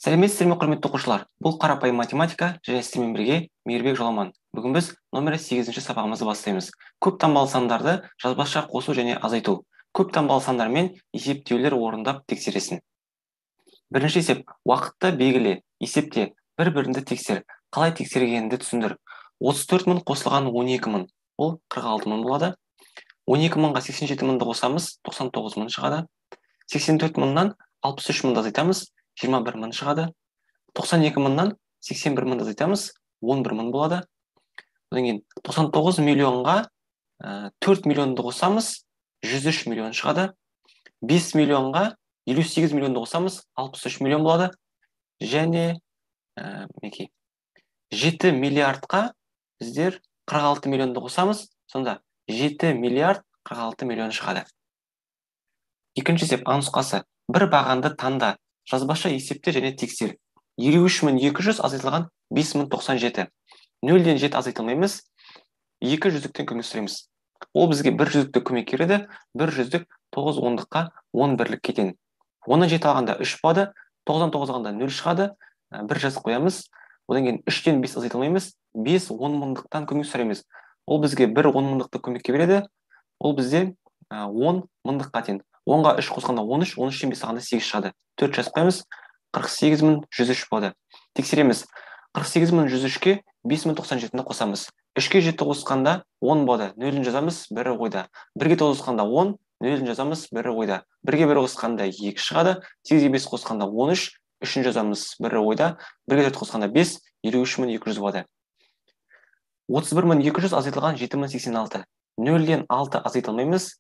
Сәлеметсіздер ме, құрметті оқушылар? Бұл қарапайым математика және сіздермен бірге Мейірбек Жоламан. Бүгін біз номері 8-ші сабағымызды бастаймыз. Көп таңбалы сандарды жазбаша қосу және азайту. Көп таңбалы сандармен есептеулер орындап тексересің. Бірінші есеп: уақытты белгіле. Есепте бір-бірінді тексер. Қалай тексергеніңді түсіндір. 34 мың қосылған 12 мың. Ол 46 мың болады. 12 мыңға 87 мыңды қосамыз, 99 мың шығады. 84 мыңнан 63 мыңды азайтамыз, 21 мың шығады. 92 мыңнан 81 мыңды азайтамыз, 11 мың болады. Одан кейін 99 миллионға 4 миллионды қосамыз, 103 миллион шығады. 5 миллионға 58 миллионды қосамыз, 63 миллион болады. Және 7 миллиардқа біздер 46 миллионды қосамыз, сонда 7 миллиард 46 миллион шығады. Екінші есеп: А нұсқасы. Бір бағанды таңда. Жазбаша есепте және тексер. 23200 азайтылған 5097. 0-ден 7 азайтылмаймыз. 2 жүздіктен көмек сұраймыз. Ол бізге 1 жүздікті көмек береді. 1 жүздік 9 ондыққа 10 бірлік кетен. 10-нан 7 алғанда 3 болады. 9-дан 9 алғанда 0 шығады. 1 жазып қоямыз. Одан кейін 3-тен 5 азайтылмаймыз. 5 10 мыңдықтан көмек сұраймыз. Ол бізге 1 10 мыңдықты көмекке береді. Ол бізде 10 мыңдыққа тең. 10-ға 3 қосқанда 13, 13-тен 5 алғанда 8 шығады. 4 жазып қоямыз. 48103 болады. Тексереміз. 48103-ке 5097-ні қосамыз. 3-ке 7 қосқанда 10 болады. 0-ін жазамыз, 1-і ойда. 1-ге 9 қосқанда 10, 0-ін жазамыз, 1-і ойда. 1-ге 1 қосқанда 2 шығады. 8-ге 5 қосқанда 13, 3-ін жазамыз, 1-і ойда. 1-ге 4 қосқанда 5, 23200 болады. 31200 азайтылған 7086. 0-ден 6 азайтылмаймыз.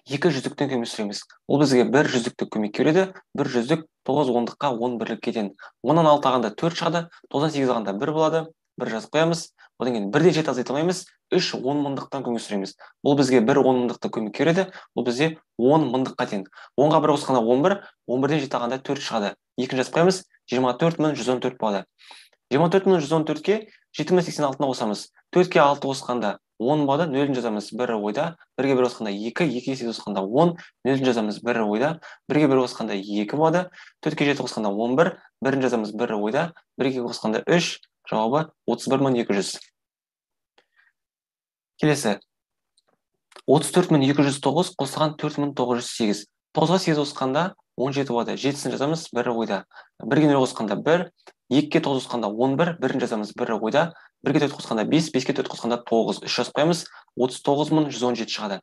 2 жүздіктен көмек сұраймыз. Ол бізге 1 жүздікті көмек береді. 1 жүздік 9 ондыққа 10 бірлік кетен. 10-нан 6 алғанда 4 шығады. 9-дан 8 алғанда 1 болады. 1 жазып қоямыз. Одан кейін 1-ден 7 азайтылмаймыз. 3 10 мыңдықтан көмек сұраймыз. Бұл бізге 1 10 мыңдықты көмек береді. Бұл бізде 10 мыңдыққа тең. 10-ға 1 қосқанда 11, 11-ден 7 алғанда 4 шығады. 2 жазып қоямыз. 24114 болады. 24114-ке 7086-ны қосамыз. 4-ке 6 қосқанда 10 болады, 0-ін жазамыз, 1-і ойда. 1-ге 1 қосқанда 2, 2-ге 8 қосқанда 10, 0-ін жазамыз, 1-і ойда. 1-ге 1 қосқанда 2 болады. 4-ке 7 қосқанда 11, 1-ін жазамыз, 1-і ойда. 1-ге қосқанда 3, жауабы 31200. Келесі. 34209 қосылған 4908. 9-ға 8 қосқанда 17 болады. 7-сін жазамыз, 1-і ойда. 1-ге 0 қосқанда 1, 2-ге 9 қосқанда 11, 1-ін жазамыз, 1-і ойда. 1-ге 4 қосқанда 5, 5-ге 4 қосқанда 9, 3 жазып қоямыз, 39117 шығады.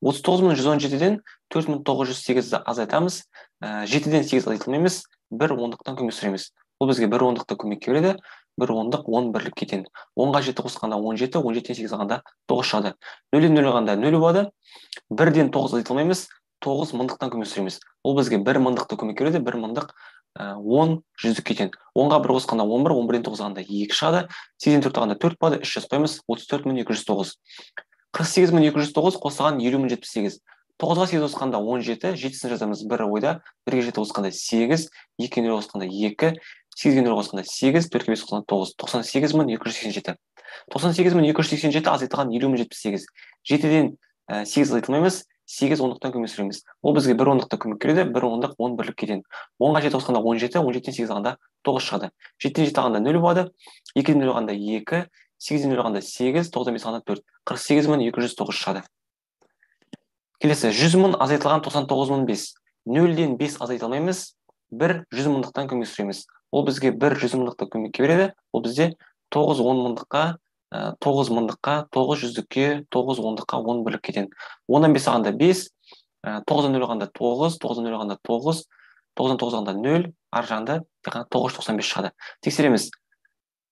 39117-ден 4908-ді азайтамыз. 7-ден 8 азайтылмаймыз, 1 ондықтан көмек сұраймыз. Бұл бізге 1 ондықты көмек береді. 1 ондық 10 бірлік кетен. 10-ға 7 қосқанда 17, 17-ден 8 алғанда 9 шығады. 0-ден 0 алғанда 0 болады. 1-ден 9 азайтылмаймыз, 9 мыңдықтан көмек сұраймыз. Бұл бізге 1 мыңдықты көмек береді. 1 мыңдық 10 жүздік кетен. 10-ға 1 қосқанда 11, 11-ден 9 алғанда 2 шығады. 8-ден 4 алғанда 4 болады. 3 жазып қоямыз, 34209. 48209 қосылған 50078. 9-ға 8 қосқанда 17, 7-сін жазамыз, 1-і ойда. 1-ге 7 қосқанда 8, 2-ге 0 қосқанда 2, 8-ге 0 қосқанда 8, 4-ге 5 қосқанда 9, 98287. 98287 азайтылған 50078. 7-ден 8 азайтылмаймыз, 8 ондықтан көмек сұраймыз. Ол бізге 1 ондықты көмек береді. 1 ондық 10 бірлік кетен. 10-ға 7 қосқанда 17, 17-ден 8 алғанда 9 шығады. 7-ден 7 алғанда 0 болады. 2-ден 0 алғанда 2, 8-ден 0 алғанда 8, 9-дан 5 алғанда 4. 48209 шығады. Келесі, 100 мың азайтылған 99005. 0-ден 5 азайтылмаймыз. 1 100 мыңдықтан көмек сұраймыз. Ол бізге 1 100 мыңдықты көмек береді. Ол бізде 9 10 мыңдыққа 9 мыңдыққа, 9 жүздікке, 9 ондыққа 10 бірлік кетен. 10-дан 5 алғанда 5, 9-дан 0 алғанда 9, 9-дан 0 алғанда 9, 9-дан 9 алғанда 0, ар жағында 995 шығады. Тексереміз.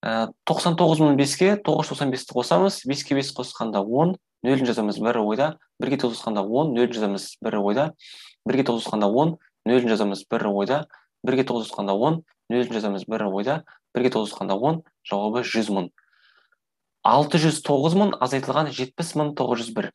99005-ке 995-ті қосамыз, 5-ке 5 қосқанда 10, 0-ін жазамыз, 1-і ойда. 1-ге 9 қосқанда 10, 0-ін жазамыз, 1-і ойда. 1-ге 9 қосқанда 10, 0-ін жазамыз, 1-і ойда. 1-ге 9 қосқанда 10, 0-ін жазамыз, 1-і ойда. 1-ге 9 қосқанда 10, жауабы 100 мың. 609 мың азайтылған 70901.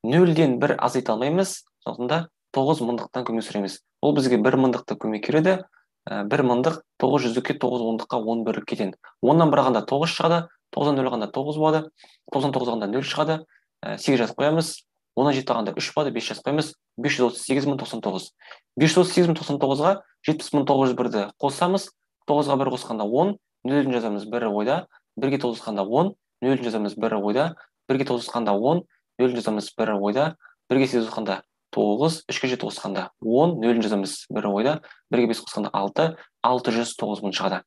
0-ден 1 азайталмаймыз, сондықтан 9 мыңдықтан көмек сұраймыз. Ол бізге 1 мыңдықты көмек береді. 1 мыңдық 9 жүздікке 9 ондыққа 10 бірлік кетен. 10-нан 1 алғанда 9 шығады. 9-дан 0 алғанда 9 болады. 9-дан 9 алғанда 0 шығады. 8 жазып қоямыз. 10-на 7 тағанда 3 болады, 5 жазып қоймыз. 538.099. 538.099-ға 70.901-ді қосамыз. 9-ға 1 қосқанда 10, 0-ін жазамыз 1 ойда, 1-ге 9 қосқанда 10, 0-ін жазамыз 1 ойда, 1-ге 9 қосқанда 10, 0-ін жазамыз 1 ойда, 1-ге 8 қосқанда 9, 3-ге 7 қосқанда 10, 0-ін жазамыз 1 ойда, 1-ге 5 қосқанда 6, 609 мың шығады.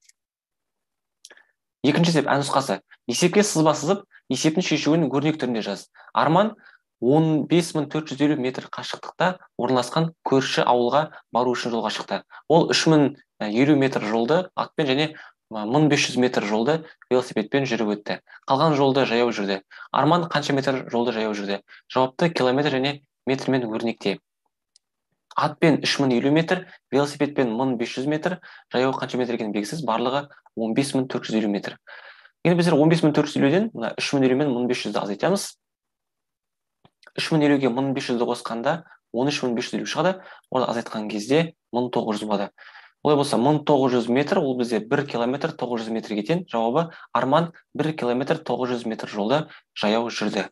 Екінші есеп әнұсқасы. Есепке сызба сызып, есептің шешуін өрнек түрінде жаз. Арман 15.450 метр қашықтықта орналасқан көрші ауылға бару үшін жолға шықты. Ол 3050 метр жолды атпен және 1500 метр жолды велосипедпен жүріп өтті. Қалған жолды жаяу жүрді. Арман қанша метр жолды жаяу жүрді? Жауапты километр және метрмен өрнекте. Атпен 3050 метр, велосипедпен 1500 метр, жаяу қанша метр екені белгісіз, барлығы 15450 метр. Енді біздер 15450-ден 3050 мен 1500-ді азайтамыз. 3050-ге 1500-ді қосқанда 13550 шығады. Оны азайтқан кезде 1900 болады. Олай болса 1900 метр, ол бізде 1 километр 900 метрге тең. Жауабы Арман 1 километр 900 метр жолды жаяу жүрді.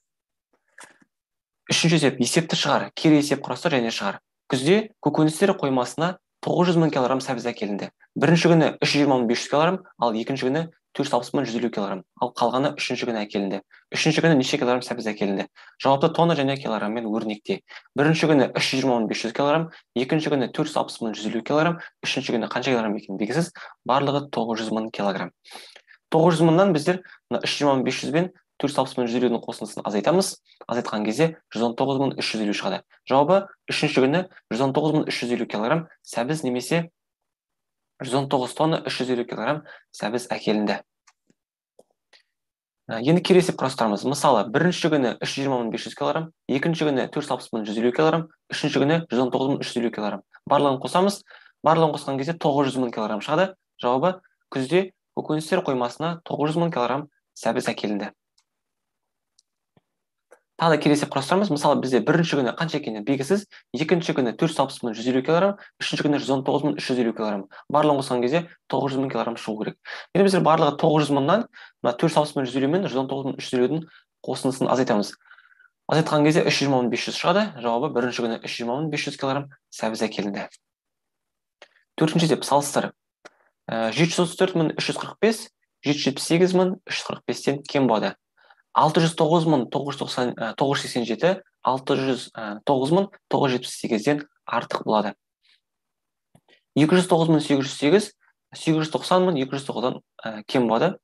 Үшінші есеп, есепті шығар, кері есеп құрастыр және шығар. Күзде көкөністер қоймасына 900 мың килограмм сәбіз әкелінді. Бірінші күні 320.500 килограмм, ал екінші күні 460.150 килограмм, ал қалғаны үшінші күні әкелінді. Үшінші күні неше килограмм сәбіз әкелінді? Жауапты тонна және килограммен өрнекте. Бірінші күні 320.500 килограмм, екінші күні 460.150 килограмм, үшінші күні қанша килограмм екені белгісіз, барлығы 900 мың килограмм. 900 мыңнан біздер 320.500 бен 460.150-дің қосындысын азайтамыз. Азайтқан кезде 119.350 шығады. Жауабы үшінші күні 119.350 килограмм сәбіз немесе 119 тонна 350 килограмм сәбіз әкелінді. Енді кері есеп құрастырамыз. Мысалы, бірінші күні 320.500 килограмм, екінші күні 460.150 килограмм, үшінші күні 119.350 килограмм. Барлығын қосамыз. Барлығын қосқан кезде 900 мың килограмм шығады. Жауабы күзде көкөністер қоймасына 900 мың килограмм сәбіз әкелінді. Тағы да кері есеп құрастырамыз. Мысалы, бізде бірінші күні қанша екені белгісіз, екінші күні 460.150 килограмм, үшінші күні 119.350 килограмм. Барлығын қосқан кезде 900 мың килограмм шығу керек. Енді біздер барлығы 900 мыңнан 460.150 мен 119.350-дің қосындысын азайтамыз. Азайтқан кезде 320.500 шығады. Жауабы бірінші күні 320.500 килограмм сәбіз әкелінді. Төртінші есеп салыстыр. 734.345 778.345-тен кем болады. 609.987 609.978-ден артық болады. 209.808 790.209-дан кем болады.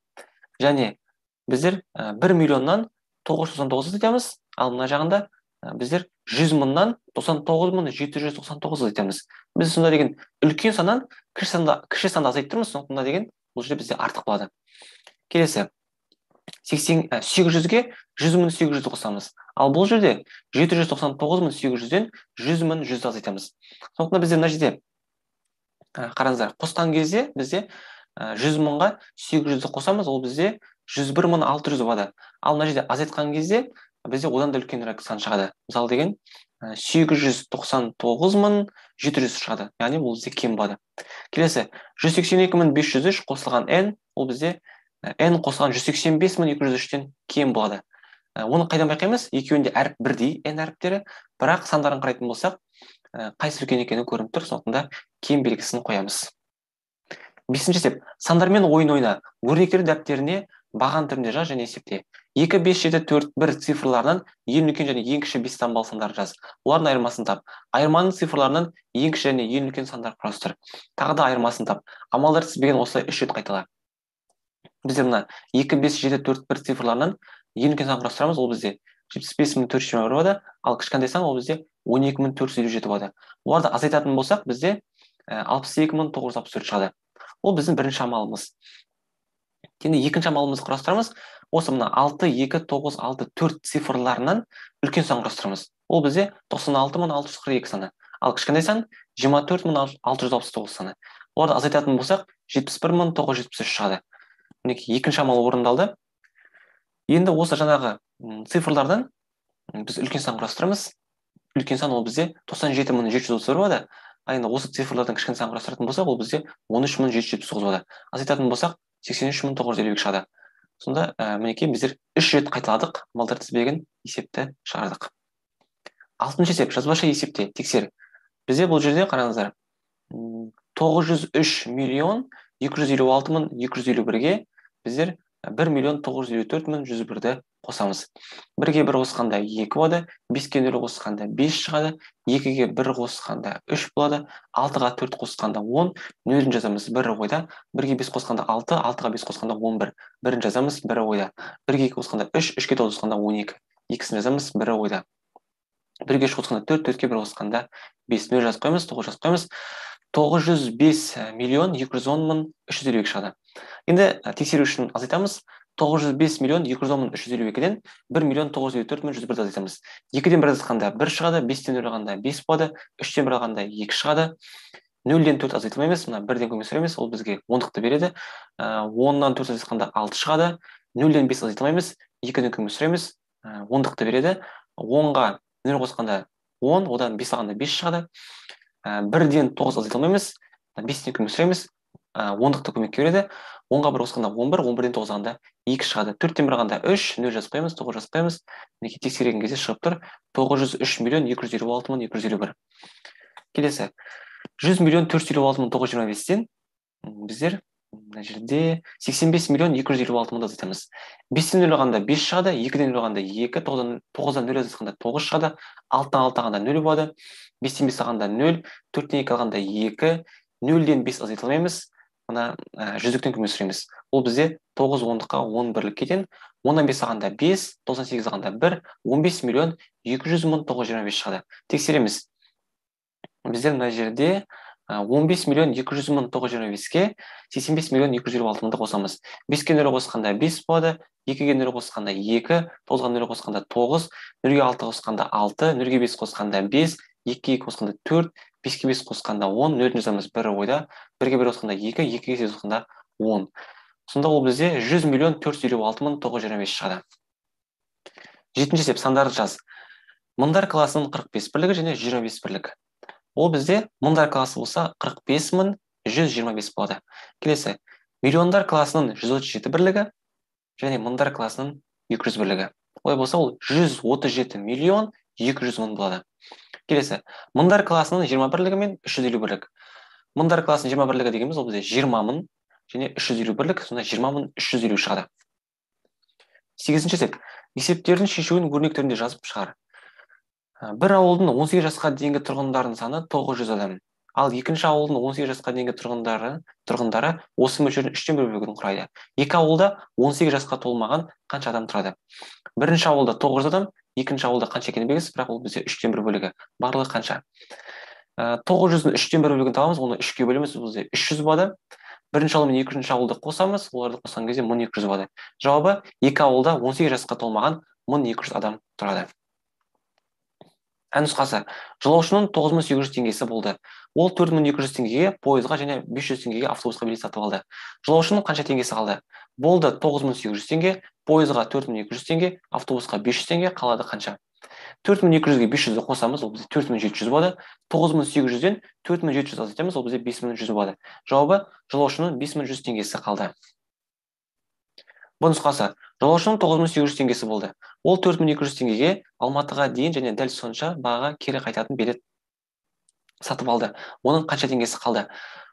Және біздер 1 миллионнан 999 айтамыз, ал мына жағында біздер 100 мыңнан 99.799 айтамыз. Біз сонда деген үлкен саннан кіші санды азайттырмыз, сонда деген бұл жерде бізде артық болады. Келесі 800-ге 100.800-ді қосамыз. Ал бұл жерде 799.800-ден 100.100-ді азайтамыз. Сондықтан бізде мына жерде қараңыздар, қосқан кезде бізде 100 мыңға 800-ді қосамыз, ол бізде 101.600 болады. Ал мына жерде азайтқан кезде бізде одан да үлкенірек сан шығады. Мысалы деген 899.700 шығады. Яғни бұл бізде кем болады. Келесі 182.503 қосылған n, ол бізде n қосылған 185.203-тен кем болады. Оны қайдан байқаймыз? Екеуінде әріп бірдей, n әріптері, бірақ сандарын қарайтын болсақ, қайсы үлкен екені көрініп тұр, сондықтан кем белгісін қоямыз. Бесінші есеп. Сандармен ойын ойна. Өрнектер дәптеріне баған түрінде жаз және есепте. 2, 5, 7, 4, 1 цифрларынан ең үлкен және ең кіші 5 таңбалы сандар жаз. Олардың айырмасын тап. Айырманың цифрларынан ең кіші және ең үлкен сандар құрастыр. Тағы да айырмасын тап. Амалдар тізбегін осылай 3 рет қайтала. Біздер мына 2, 5, 7, 4, 1 цифрларынан ең үлкен сан құрастырамыз, ол бізде 75.421 болады, ал кішкентай сан ол бізде 12.457 болады. Оларды азайтатын болсақ, бізде 62.964 шығады. Ол біздің бірінші амалымыз. Енді екінші амалымызды құрастырамыз. Осы мына 6, 2, 9, 6, 4 цифрларынан үлкен сан құрастырамыз. Ол бізде 96.642 саны. Ал кішкентай сан 24.669 саны. Оларды азайтатын болсақ, 71.973 шығады. Мінекей екінші амал орындалды. Енді осы жаңағы цифрлардан біз үлкен сан құрастырамыз. Үлкен сан ол бізде 97.731 болады. Енді осы цифрлардан кішкене сан құрастыратын болсақ, ол бізде 13.779 болады. Азайтатын болсақ, 83.952 шығады. Сонда мінекей біздер 3 рет қайталадық, амалдар тізбегін есепті шығардық. Алтыншы есеп, жазбаша есепте тексер. Бізде бұл жерде қараңыздар. 903 миллион 256 мың 251-ге біздер 1 миллион 954 мың 101-ді қосамыз. 1-ге 1 қосқанда 2 болады, 5-ке 0 қосқанда 5 шығады, 2-ге 1 қосқанда 3 болады, 6-ға 4 қосқанда 10, 0-ін жазамыз 1 ойда, 1-ге 5 қосқанда 6, 6-ға 5 қосқанда 11, 1-ін жазамыз 1 ойда, 1-ге 2 қосқанда 3, 3-ге 9 қосқанда 12, 2-сін жазамыз 1 ойда. 1-ге 3 қосқанда 4, 4-ке 1 қосқанда 5, 0 жазып қоймыз, 9 жазып қоймыз. 905 миллион 210 мың 352 шығады. Енді тексеру үшін азайтамыз. 905 миллион 210 мың 352-ден 1 миллион 954 мың 101-ді азайтамыз. 2-ден 1 азайтқанда 1 шығады, 5-тен 0 алғанда 5 болады, 3-тен 1 алғанда 2 шығады. 0-ден 4 азайтылмаймыз, мына 1-ден көмек сұраймыз, ол бізге 10-ды береді. 10-нан 4 азайтқанда 6 шығады. 0-ден 5 азайтылмаймыз, 2-ден көмек сұраймыз, 10-ды береді. 10-ға 0 қосқанда 10, одан 5 алғанда 5 шығады. 1-ден 9 азайтылмаймыз, 5-тен көмек сұраймыз, 10-ды көмекке береді. 10-ға 1 қосқанда 11, 11-ден 9 алғанда 2 шығады. 4-тен 1 алғанда 3, 0 жазып қоймыз, 9 жазып қоймыз. Мінекей тексерген кезде шығып тұр 903 миллион 256 мың 251. Келесі 100 миллион 456 мың 925-тен біздер мына жерде 85 миллион 256 мыңды азайтамыз. 5-тен 0 алғанда 5 шығады, 2-ден 0 алғанда 2, 9-дан 0 азайтқанда 9 шығады, 6-тан 6 алғанда 0 болады, 5-тен 5 алғанда 0, 4-тен 2 алғанда 2, 0-ден 5 азайтылмаймыз, мына жүздіктен көмек сұраймыз. Ол бізде 9 10-қа 10 бірліккеден, 10-дан 5 алғанда 5, 98 алғанда 1, 15 миллион 200 мың 925 шығады. Тексереміз. Біздер мына жерде 15 миллион 200 мың 925-ке 85 миллион 256 мыңды қосамыз. 5-ке 0 қосқанда 5 болады, 2-ге 0 қосқанда 2, 9-ға 0 қосқанда 9, 0-ге 6 қосқанда 6, 0-ге 5 қосқанда 5, 2-ге 2 қосқанда 4, 5-ке 5 қосқанда 10, 0-ін жазамыз 1 ойда, 1-ге 1 қосқанда 2, 2-ге 8 қосқанда 10. Сонда ол бізде 100 миллион 456 мың 925 шығады. 7-ші есеп, сандарды жаз. Мыңдар класының 45 бірлігі және 25 бірлігі. Ол бізде мыңдар класы болса 45 мың 125 болады. Келесі, миллиондар класының 137 бірлігі және мыңдар класының 200 бірлігі. Олай болса, ол 137 миллион 200 мың болады. Келесі, мыңдар класының 20 бірлігі мен 350 бірлік. Мыңдар класының 20 бірлігі дегеніміз ол бізде 20 мың және 350 бірлік, сонда 20 мың 350 шығады. 8-ші есеп, есептердің шешуін өрнектерінде жазып шығар. Бір ауылдың 18 жасқа дейінгі тұрғындарының саны 900 адам. Ал екінші ауылдың 18 жасқа дейінгі тұрғындары осы мөлшердің 3-тен 1 бөлігін құрайды. Екі ауылда 18 жасқа толмаған қанша адам тұрады? Бірінші ауылда 900 адам, екінші ауылда қанша екені белгісіз, бірақ ол бізде 3-тен 1 бөлігі. Барлығы қанша? 900-дің 3-тен 1 бөлігін табамыз, оны 3-ке бөлеміз, бізде 300 болады. Бірінші ауыл мен екінші ауылды қосамыз, оларды қосқан кезде 1200 болады. Жауабы, екі ауылда 18 жасқа толмаған 1200 адам тұрады. Нұсқасы, жолаушының 9800 теңгесі болды. Ол 4200 теңгеге пойызға және 500 теңгеге автобусқа билет сатып алды. Жолаушының қанша теңгесі қалды? Болды 9800 теңге, пойызға 4200 теңге, автобусқа 500 теңге, қалады қанша? 4200-ге 500-ді қосамыз, ол бізде 4700 болады. 9800-ден 4700 азайтамыз, ол бізде 5100 болады. Жауабы, жолаушының 5100 теңгесі қалды. Бұл нұсқасы, жолаушының 9800 теңгесі болды. Ол 4200 теңгеге Алматыға дейін және дәл сонша бағаға кері қайтатын билет сатып алды. Оның қанша теңгесі қалды?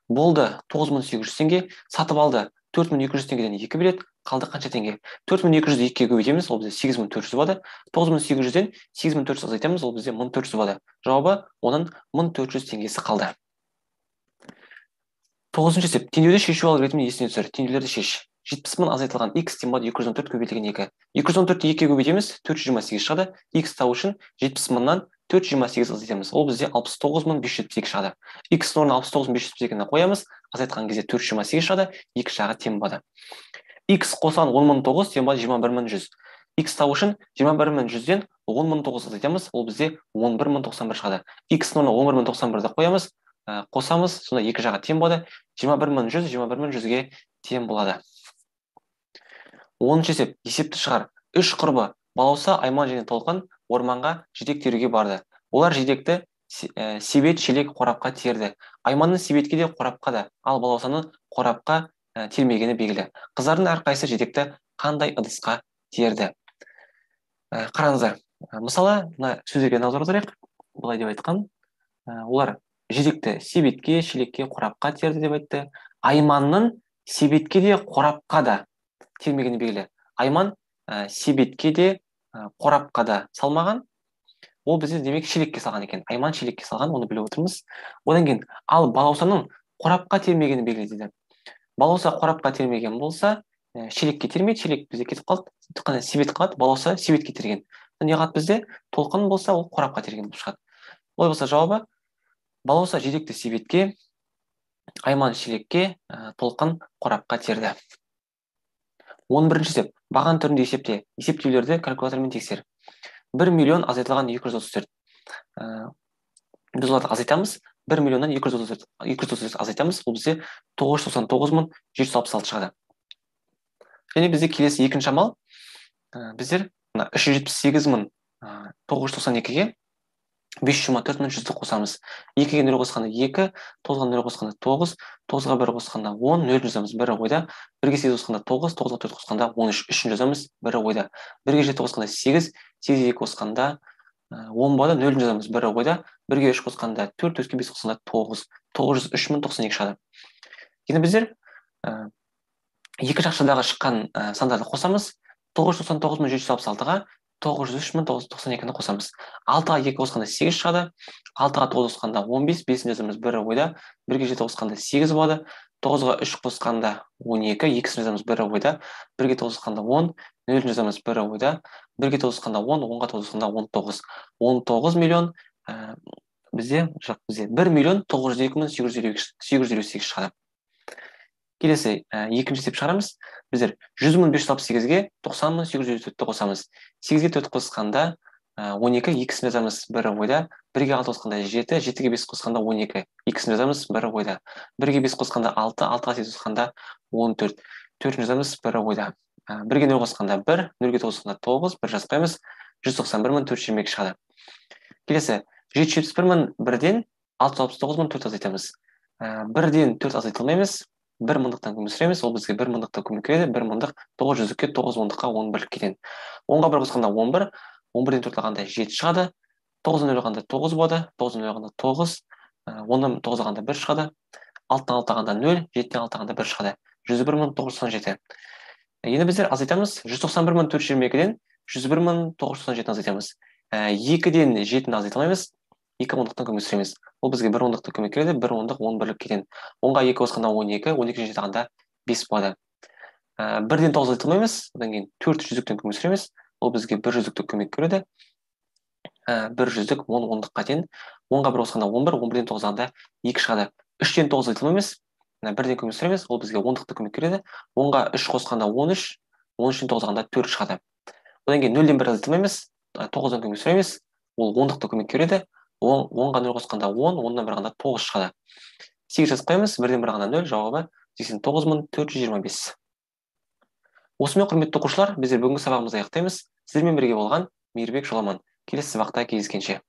Болды 9800 теңге, сатып алды 4200 теңгеден 2 билет, қалды қанша теңге? 4200-ді 2-ге көбейтеміз, ол бізде 8400 болады. 9800-ден 8400 азайтамыз, ол бізде 1400 болады. Жауабы, оның 1400 теңгесі қалды. 9-ші есеп, теңдеуді шешу алгоритмін есіне түсір. Теңдеулерді шеш. 70 мың азайтылған x тең болады 214 көбейтілген 2. 214-ті 2-ге көбейтеміз, 428 шығады. X табу үшін 70 мыңнан 428 азайтамыз. Ол бізде 69572 шығады. X-ның орнына 69572-ні қоямыз, азайтқан кезде 428 шығады, 2 жағы тең болады. X қосан 10009 тең болады 21100. X табу үшін 21100-ден 10009 азайтамыз, ол бізде 11091 шығады. X-ның орнына 11091-ді қоямыз, қосамыз, сонда 2 жағы тең болады. 21100 21100-ге тең болады. 10-ші есеп, есепті шығар. 3 құрбы, Балауса, Айман және Толқын орманға жидек теруге барды. Олар жидекті себет, шелек, қорапқа терді. Айманның себетке де қорапқа да, ал Балаусаның қорапқа термегені белгілі. Қыздардың әрқайсысы жидекті қандай ыдысқа терді? Қараңыздар. Мысалы, мына сөздерге назар аударайық. Былай деп айтқан, олар жидекті себетке, шелекке, қорапқа терді деп айтты. Айманның себетке де, қорапқа да термегені белгілі. Айман себетке де, қорапқа да салмаған. Ол бізде демек шелекке салған екен. Айман шелекке салған, оны біліп отырмыз. Одан кейін, ал балаусаның қорапқа термегені белгілі дейді. Балауса қорапқа термеген болса, шелекке термейді, шелек бізде кетіп қалды, қана себет қалады, балауса себетке терген. Не қалады бізде? Толқын болса, ол қорапқа терген болып шығады. Олай болса жауабы, балауса жидекті себетке, айман шелекке, толқын қорапқа терді. 11-ші есеп. Баған түрінде есепте. Есептеулерді калькулятормен тексер. 1 миллион азайтылған 234. Біз оларды азайтамыз. 1 миллионнан 234 азайтамыз. Ол бізде 999.766 шығады. Және бізде келесі екінші амал. Біздер 378.992-ге 524.100-ді қосамыз. 2-ге 0 қосқанда 2, 9-ға 0 қосқанда 9, 9-ға 1 қосқанда 10, 0 жазамыз, 1 ойда. 1-ге 8 қосқанда 9, 9-ға 4 қосқанда 13, 3-ін жазамыз, 1 ойда. 1-ге 7 қосқанда 8, 8-ге 2 қосқанда 10 болады, 0-ін жазамыз, 1 ойда. 1-ге 3 қосқанда 4, 4-ге 5 қосқанда 9, 903.092 шығады. Енді біздер екі жақшадағы шыққан сандарды қосамыз. 999.766-ға 903.992-ні қосамыз. 6-ға 2 қосқанда 8 шығады. 6-ға 9 қосқанда 15, 5-ін жазамыз, 1 ойда. 1-ге 7 қосқанда 8 болады. 9-ға 3 қосқанда 12, 2-сін жазамыз, 1 ойда. 1-ге 9 қосқанда 10, 0-ін жазамыз, 1 ойда. 1-ге 9 қосқанда 10, 10-ға 9 қосқанда 19. 19 миллион бізде 1 миллион 902.858 шығады. Келесі екінші есеп шығарамыз. Біздер 100.568-ге 90.854-ті қосамыз. 8-ге 4 қосқанда 12, 2-сін жазамыз, 1 ойда. 1-ге 6 қосқанда 7, 7-ге 5 қосқанда 12, 2-сін жазамыз, 1 ойда. 1-ге 5 қосқанда 6, 6-ға 8 қосқанда 14, 4-ін жазамыз, 1 ойда. 1-ге 0 қосқанда 1, 0-ге 9 қосқанда 9, 1 жазып қоямыз, 191.422 шығады. Келесі 771.1-ден 669.4 азайтамыз. 1-ден 4 азайтылмаймыз. 1 мыңдықтан көмір сүреміз, ол бізге 1 мыңдықта көмір келеді, 1 мыңдық 900-ке 9 ондыққа 10 бірлік кетен. 10-ға 1 қосқанда 11, 11-ден 4 алғанда 7 шығады, 9-дан 0 алғанда 9 болады, 9-дан 0 алғанда 9, 10-дан 9 алғанда 1 шығады, 6-дан 6 алғанда 0, 7-ден 6 алғанда 1 шығады, 101.997. Енді біздер азайтамыз, 191.422-ден 101.997-ні азайтамыз. 2-ден 7-ні азайтылмаймыз, 2 ондықтан көмір сүреміз. Ол бізге 1 ондықта көмек келеді, 1 ондық 10 бірлік кетен. 10-ға 2 қосқанда 12, 12-ден 7 алғанда 5 болады. 1-ден 9 азайтылмаймыз, одан кейін 4 жүздіктен көмір сүреміз. Ол бізге 1 жүздік көмек келеді. 1 жүздік 10 ондыққа тең. 10-ға 1 қосқанда 11, 11-ден 9 алғанда 2 шығады. 3-ден 9 азайтылмаймыз. 1-ден көмір сүреміз. Ол бізге 10-дықта көмек келеді. 10-ға 3 қосқанда 13, 13-ден 9 алғанда 4 шығады. Одан кейін 0-ден 1 азайтылмаймыз. 9-дан көмек сүреміз. Ол 10-дықта көмек келеді. 10-ға 0 қосқанда 10, 10-дан 1 алғанда 9 шығады. 8 жазып қоямыз, 1-ден 1 алғанда 0, жауабы 89.425. Осымен құрметті оқушылар, біздер бүгінгі сабағымызды аяқтаймыз. Сіздермен бірге болған Мейірбек Жоламан. Келесі сабақта кездескенше.